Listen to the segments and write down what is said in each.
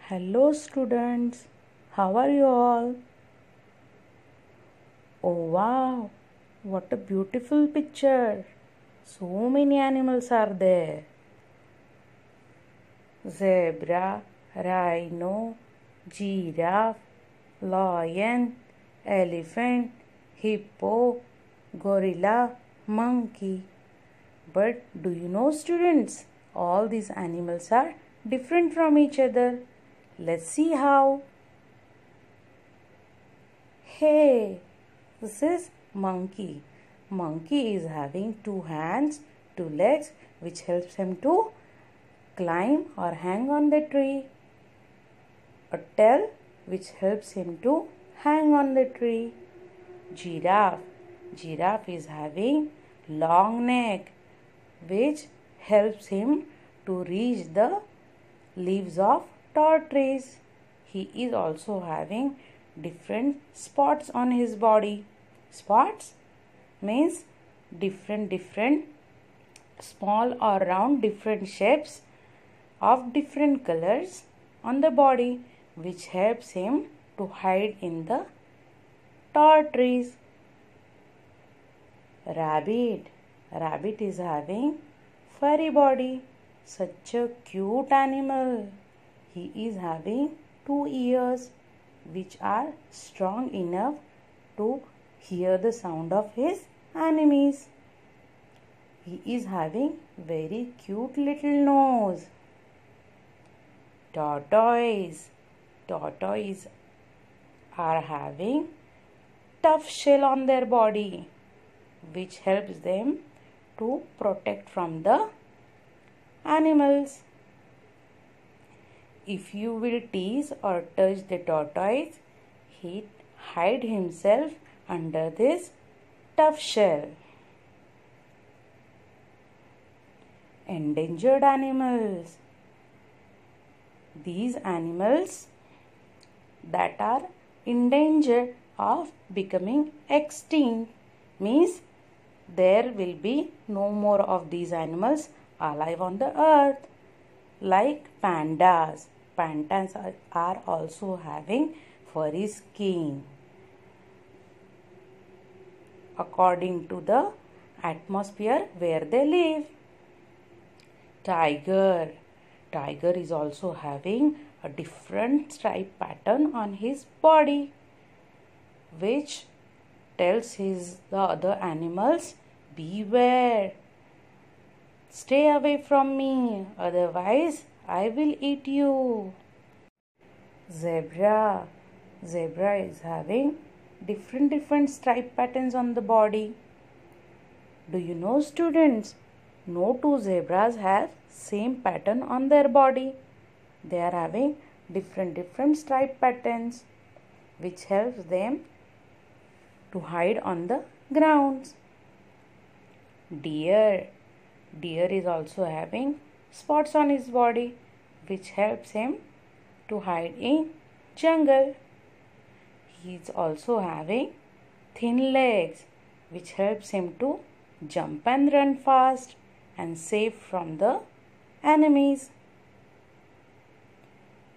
Hello students, how are you all? Oh wow, what a beautiful picture. So many animals are there. Zebra, rhino, giraffe, lion, elephant, hippo, gorilla, monkey. But do you know students, all these animals are different from each other. Let's see how. Hey, this is monkey. Monkey is having two hands, two legs, which helps him to climb or hang on the tree. A tail which helps him to hang on the tree. Giraffe. Giraffe is having long neck which helps him to reach the leaves of tall trees. He is also having different spots on his body. Spots means different small or round different shapes of different colors on the body, which helps him to hide in the tall trees. Rabbit. Rabbit is having furry body. Such a cute animal. He is having 2 ears which are strong enough to hear the sound of his enemies. He is having very cute little nose. Tortoise. Tortoise are having tough shell on their body which helps them to protect from the animals. If you will tease or touch the tortoise, he hide himself under this tough shell. Endangered animals. These animals that are in danger of becoming extinct means there will be no more of these animals alive on the earth, like pandas. Pandas are also having furry skin according to the atmosphere where they live. Tiger. Tiger is also having a different stripe pattern on his body which tells the other animals, beware, stay away from me, otherwise I will eat you. Zebra. Zebra is having different stripe patterns on the body. Do you know students, no two zebras have same pattern on their body. They are having different stripe patterns which helps them to hide on the grounds. Deer. Deer is also having spots on his body which helps him to hide in jungle. He is also having thin legs which helps him to jump and run fast and safe from the enemies.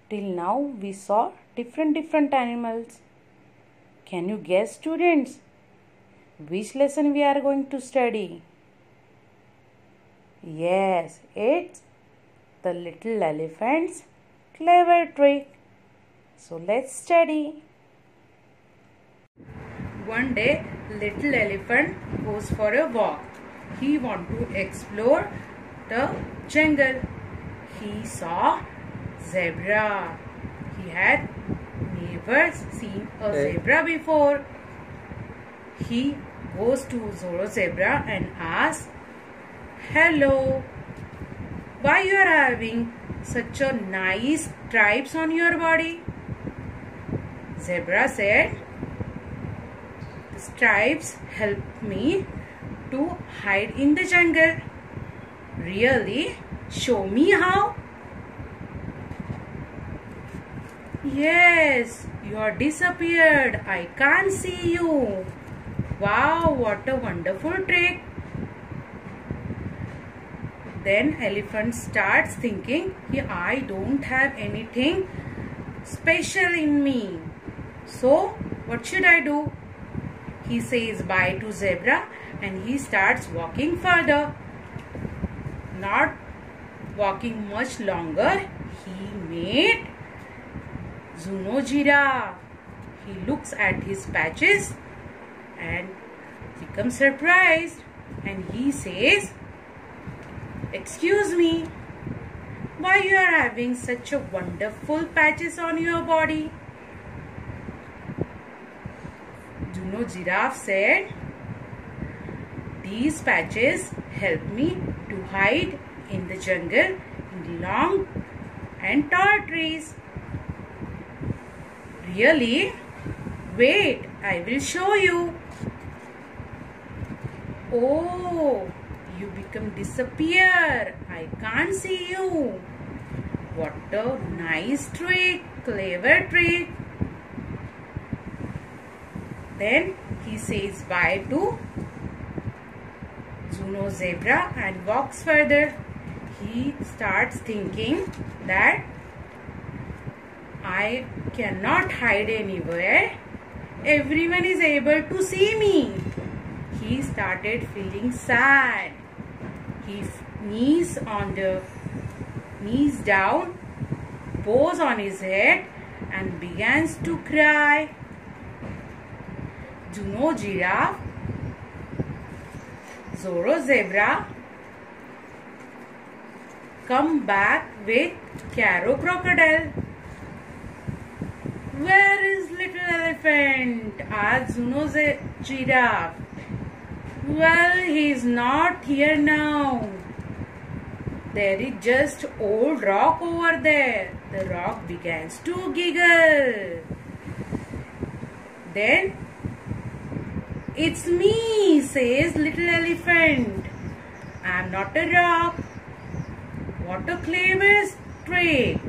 Till now we saw different animals. Can you guess students which lesson we are going to study? Yes, it's the little elephant's clever trick. So let's study. One day, little elephant goes for a walk. He wants to explore the jungle. He saw zebra. He had never seen a zebra before. He goes to zebra and asks, hello, why you are having such a nice stripes on your body? Zebra said, the stripes help me to hide in the jungle. Really? Show me how. Yes, you are disappeared. I can't see you. Wow, what a wonderful trick. Then elephant starts thinking, I don't have anything special in me. So, what should I do? He says bye to zebra and he starts walking further. Not walking much longer, he met Zuno Giraffe. He looks at his patches and becomes surprised, and he says, "Excuse me, why you are having such a wonderful patches on your body?" Zuno Giraffe said, "These patches help me to hide in the jungle in long and tall trees." "Really? Wait, I will show you." "Oh, you become disappear. I can't see you." What a nice trick, clever trick. Then he says bye to Zuno Zebra and walks further. He starts thinking that I cannot hide anywhere. Everyone is able to see me. He started feeling sad. He knees down, paws on his head and begins to cry. Zuno Giraffe, Zoro Zebra come back with Caro Crocodile. "Where is little elephant?" asked Zuno Giraffe. "Well, he is not here now. There is just old rock over there." The rock begins to giggle. Then, "It's me," says little elephant. "I am not a rock." What a clever trick.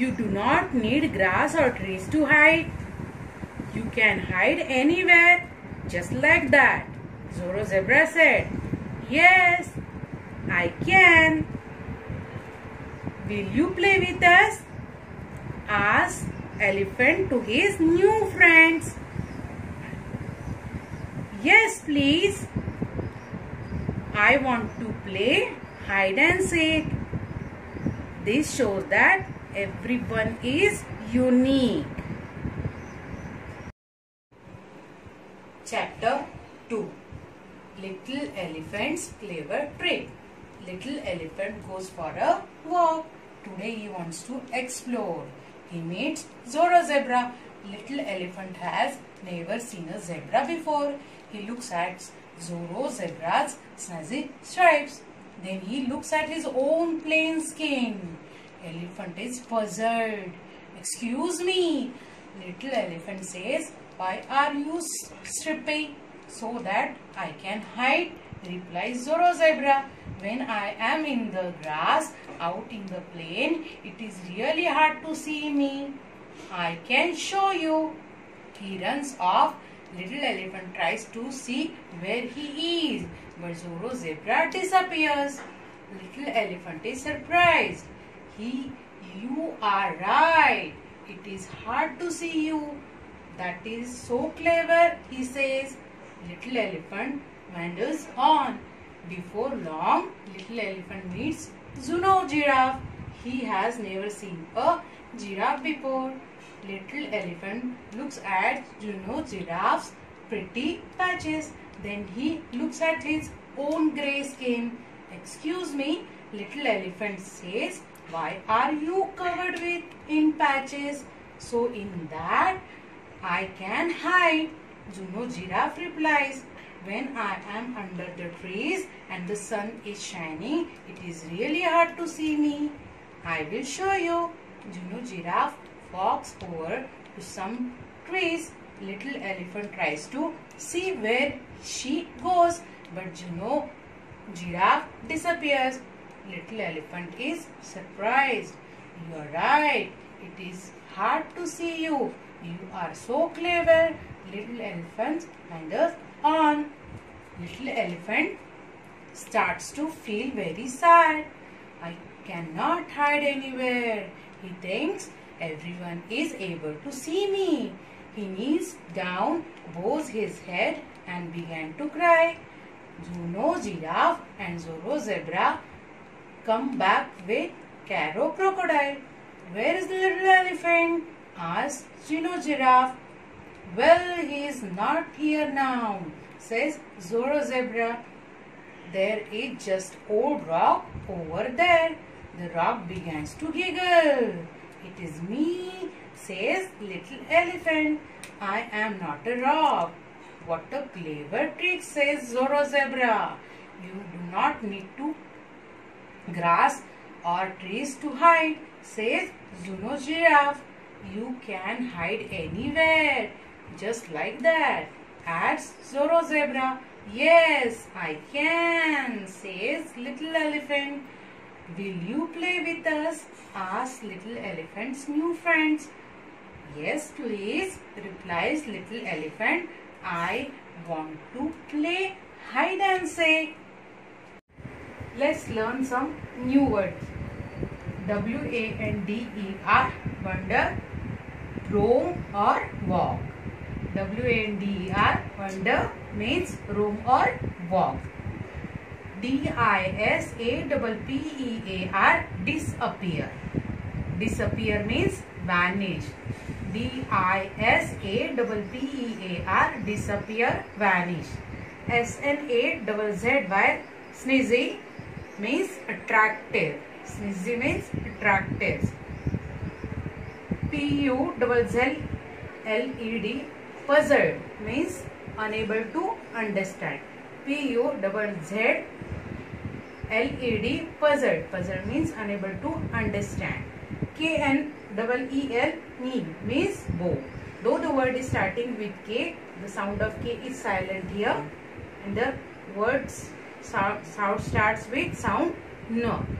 You do not need grass or trees to hide. You can hide anywhere, just like that. Zoro Zebra said, "Yes, I can." "Will you play with us?" asked Elephant to his new friends. "Yes, please. I want to play hide and seek." This shows that everyone is unique. Chapter 2. Little Elephant's Clever Trick. Little Elephant goes for a walk. Today he wants to explore. He meets Zoro Zebra. Little Elephant has never seen a zebra before. He looks at Zoro Zebra's snazzy stripes. Then he looks at his own plain skin. Elephant is puzzled. "Excuse me," Little Elephant says, "why are you stripping?" "So that I can hide," replies Zoro Zebra. "When I am in the grass out in the plain, it is really hard to see me. I can show you." He runs off. Little Elephant tries to see where he is, but Zoro Zebra disappears. Little Elephant is surprised. "You are right. It is hard to see you." "That is so clever," he says. Little Elephant wanders on. Before long, Little Elephant meets Zuno Giraffe. He has never seen a giraffe before. Little Elephant looks at Zuno Giraffe's pretty patches. Then he looks at his own grey skin. "Excuse me," Little Elephant says, "why are you covered in patches?" "So in that I can hide," Zuno Giraffe replies. "When I am under the trees and the sun is shining, it is really hard to see me. I will show you." Zuno Giraffe walks over to some trees. Little Elephant tries to see where she goes, but Zuno Giraffe disappears. Little Elephant is surprised. "You are right. It is hard to see you. You are so clever." Little Elephant wanders on. Little Elephant starts to feel very sad. "I cannot hide anywhere. He thinks everyone is able to see me. He kneels down, bows his head and began to cry. Juno Giraffe and Zorro Zebra come back with Caro Crocodile. Where is the little elephant? Asked Juno Giraffe. Well, he is not here now, says Zorro Zebra. There is just old rock over there. The rock begins to giggle. It is me, says little elephant. I am not a rock. What a clever trick, says Zorro Zebra. You do not need to grass or trees to hide, says Juno Giraffe. You can hide anywhere, just like that, adds Zorro Zebra. Yes, I can, says little elephant. Will you play with us? Asks little elephant's new friends. Yes, please, replies little elephant. I want to play hide and seek. Let's learn some new words. W-A-N-D-E-R, wonder, roam or walk. W-A-N-D-E-R, wonder means roam or walk. D-I-S-A-P-P-E-A-R, disappear. Disappear means vanish. D-I-S-A-P-P-E-A-R, disappear, vanish. S-N-A-Z-Z-Y, sneezy means attractive. Sneezy means attractive. P-U-Z-Z-L-E-D, puzzled means unable to understand. P-U-Z-Z-L-E-D, puzzled. Puzzled means unable to understand. K-N-E-E-L, kneel means bow. Though the word is starting with K, the sound of K is silent here, and the words sound starts with sound N.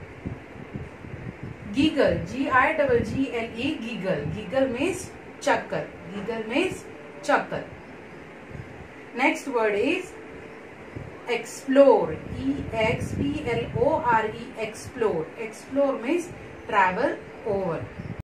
Giggle, G-I-G-G-L-E, giggle. Giggle means chuckle. Giggle means chuckle. Next word is explore, E-X-P-L-O-R-E, explore. Explore means travel over.